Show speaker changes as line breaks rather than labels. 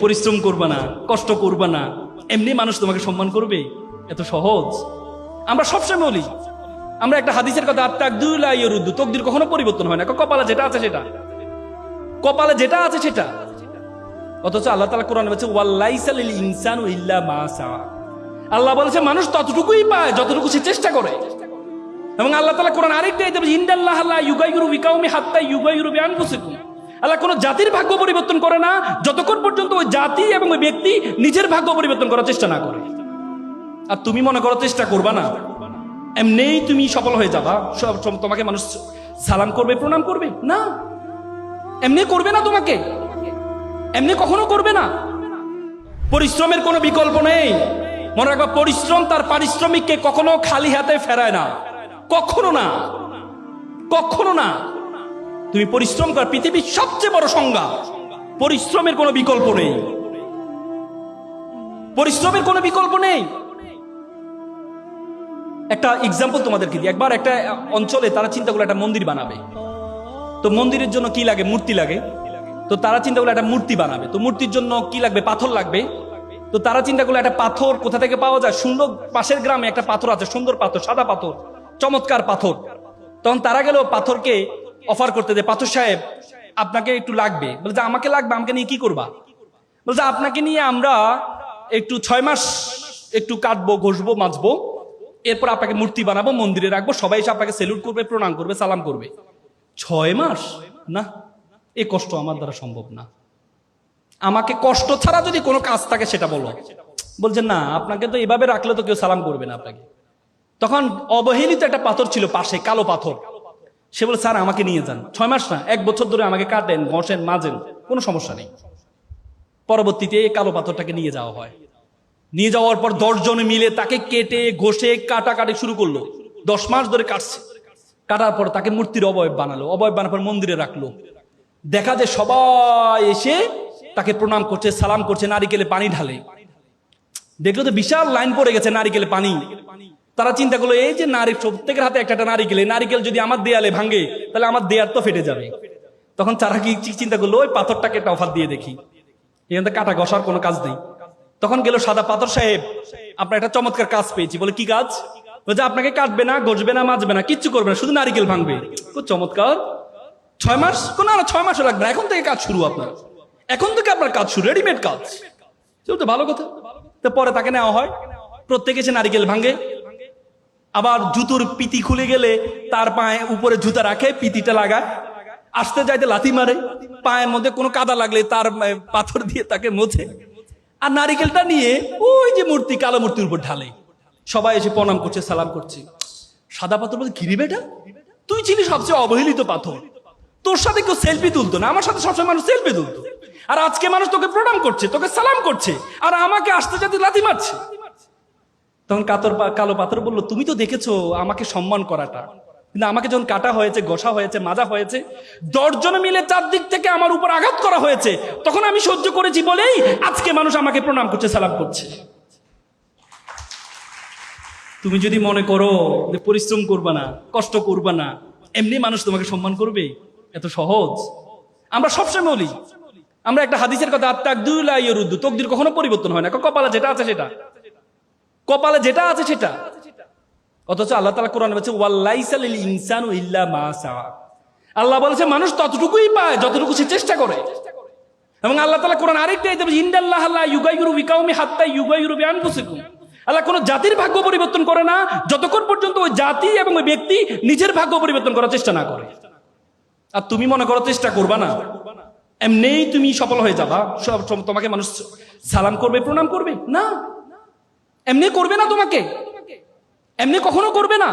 পরিশ্রম করবা না, কষ্ট করবা না, এমনি মানুষ তোমাকে সম্মান করবে? এত সহজ? আমরা সবসময় বলি, আমরা একটা হাদিসের কথা, আত্মাকদুলা ইয়রুদ্দু, তকদির কখনো পরিবর্তন হয় না, কপালে যেটা আছে সেটা, কপালে যেটা আছে সেটা। অথচ আল্লাহ তাআলা কোরআনে বলেছে ওয়ালাইসা লিল ইনসানু ইল্লা মা সাআ। আল্লাহ বলেছে মানুষ ততটুকুই পায় যতটুকু সে চেষ্টা করে। এবং আল্লাহ তাআলা কোরআন আরেকটা আয়াতে বলেছে ইন্নাল্লাহা লা ইউগাইয়িরু বিকাউমি হাত্তা ইউগাইয়িরু বিআনফুসিহিম। আল্লাহ কোন জাতির ভাগ্য পরিবর্তন করে না যতক্ষণ পর্যন্ত ওই জাতি এবং ওই ব্যক্তি নিজের ভাগ্য পরিবর্তন করার চেষ্টা না করে। আর তুমি মনে করো চেষ্টা করবা না, এমনিই তুমি সফল হয়ে যাবা, সব তোমাকে মানুষ সালাম করবে, প্রণাম করবে? না, এমনি করবে না, তোমাকে এমনি কখনো করবে না। পরিশ্রমের কোনো বিকল্প নেই। মনে রাখবা, পরিশ্রম তার পারিশ্রমিককে কখনো খালি হাতে ফেরায় না, কখনো না, কখনো না। তুমি পরিশ্রম কর, পৃথিবীর সবচেয়ে বড় সংজ্ঞা। পরিশ্রমের কোনো বিকল্প নেই, পরিশ্রমের কোনো বিকল্প নেই। একটা এক্সাম্পল তোমাদেরকে দিই। একবার একটা অঞ্চলে তারা চিন্তা করলো একটা মন্দির বানাবে। তো মন্দিরের জন্য কি লাগে? মূর্তি লাগে। তো তারা চিন্তা করলো একটা মূর্তি বানাবে। তো মূর্তির জন্য কি লাগবে? পাথর লাগবে। তো তারা চিন্তা করলো একটা পাথর কোথা থেকে পাওয়া যায়? সুন্দর, পাশের গ্রামে একটা পাথর আছে, সুন্দর পাথর, সাদা পাথর, চমৎকার পাথর। তখন তারা গেল পাথরকে অফার করতে, যে পাথর সাহেব আপনাকে একটু লাগবে। বলে যে আমাকে লাগবে, আমাকে নিয়ে কি করবা? বলে যে আপনাকে নিয়ে আমরা একটু 6 মাস একটু কাটবো, ঘষবো, মাজবো, এরপর আপনাকে মূর্তি বানাবো, মন্দিরে রাখবো, সবাই এসে আপনাকে সেলুট করবে, প্রণাম করবে, সালাম করবে। 6 মাস? না, এই কষ্ট আমার দ্বারা সম্ভব না। আমাকে কষ্ট ছাড়া যদি কোনো কাজ থাকে সেটা বলো। বলছে না, আপনাকে তো এভাবে রাখলে তো কেউ সালাম করবে না আপনাকে। তখন অবহেলিত একটা পাথর ছিল পাশে, কালো পাথর। সে বলে স্যার আমাকে নিয়ে যান, 6 মাস না, 1 বছর ধরে আমাকে কাটেন, ঘষেন, মাজেন, কোনো সমস্যা নেই। পরবর্তীতে এই কালো পাথরটাকে নিয়ে যাওয়া হয়। নিয়ে যাওয়ার পর 10 জন মিলে তাকে কেটে ঘষে কাটাকাটি শুরু করলো। 10 মাস ধরে কাটছে। কাটার পর তাকে মূর্তির অবয়ব বানালো। অবয়ব বানার পর মন্দিরে রাখলো। দেখা যায় সবাই এসে তাকে প্রণাম করছে, সালাম করছে, নারিকেলে পানি ঢালে। দেখলো তো বিশাল লাইন পড়ে গেছে নারিকেলে পানি। তারা চিন্তা করলো এই যে প্রত্যেকের হাতে একটা নারিকেল যদি আমার দেয়ালে ভাঙে তাহলে আমার দেয়াল তো ফেটে যাবে। তখন তারা কি চিন্তা করলো, ওই পাথরটাকে একটা অফার দিয়ে দেখি, এখান থেকে কাটা ঘষার কোনো কাজ নেই। তখন গেল সাদা পাথর সাহেব, আপনার একটা চমৎকার কাজ পেয়েছি। বলে কি কাজ? বলছে আপনাকে কাটবে না, ঘষবে না, মাজবে না, কিচ্ছু করবে না, শুধু নারিকেল ভাঙবে। খুব চমৎকার। 6 মাস? না, 6 মাসও লাগবে না, এখন থেকে কাজ শুরু। আপনার এখন থেকে আপনার কাজ শুরু, রেডিমেড কাজ। তো ভালো কথা। তো পরে তাকে নেওয়া হয়, প্রত্যেকে এসে নারিকেল ভাঙে। আবার জুতোর পিতি খুলে গেলে তার পায়ে উপরে জুতা রাখে, পিতিটা লাগায়, আসতে যাইতে লাথি মারে, পায়ের মধ্যে কোনো কাদা লাগলে তার পাথর দিয়ে তাকে মোছে। আর নারিকেলটা নিয়ে ওই যে মূর্তি, কালো মূর্তির উপর ঢালে। সবাই এসে প্রণাম করছে, সালাম করছে। সাদা পাথর বলছে, কিরে বেটা, তুই ছিলি সবচেয়ে অবহেলিত পাথর, তোর সাথে কেউ সেলফি তুলতো না, আমার সাথে সবসময় মানুষ সেলফি তুলতো, আর আজকে মানুষ তোকে প্রণাম করছে, তোকে সালাম করছে, আর আমাকে আসতে যাতে লাথি মারছে। তখন কালো পাথর বলল, তুমি তো দেখেছো আমাকে সম্মান করাটা, কিন্তু আমাকে যখন কাটা হয়েছে, ঘষা হয়েছে, মাজা হয়েছে, 10 জন মিলে চারদিক থেকে আমার উপর আঘাত করা হয়েছে, তখন আমি সহ্য করেছি বলেই আজকে মানুষ আমাকে প্রণাম করছে, সালাম করছে। তুমি যদি মনে করো যে পরিশ্রম করবা না, কষ্ট করবা না, এমনি মানুষ তোমাকে সম্মান করবে, এত সহজ? আমরা সবসময় বলি, আমরা একটা হাদিসের কথা, আত্মাকদুলা ইয়রুদ্দু, তকদির কখনো পরিবর্তন হয় না, কপালে যেটা আছে সেটা, কপালে যেটা আছে সেটা। অথচ আল্লাহ তাআলা কোরআনে বলেছে ওয়ালাইসা লিল ইনসানু ইল্লা মা সাআ। আল্লাহ বলেছে মানুষ ততটুকুই পায় যতটুকু সে চেষ্টা করে। এবং আল্লাহ তাআলা কোরআন আরেকটা আয়াতে বলেছে ইন্নাল্লাহা লা ইউগাইয়িরু বিকাউমি হাত্তা ইউগাইয়িরু বিআনফুসিহিম। আল্লাহ কোন জাতির ভাগ্য পরিবর্তন করে না যতক্ষণ পর্যন্ত ওই জাতি এবং ওই ব্যক্তি নিজের ভাগ্য পরিবর্তন করার চেষ্টা না করে। আর তুমি মনে করো চেষ্টা করবা না, এমনিই তুমি সফল হয়ে যাবা, সব তোমাকে মানুষ সালাম করবে, প্রণাম করবে? না, এমনি করবে না, তোমাকে এমনি কখনো করবে না।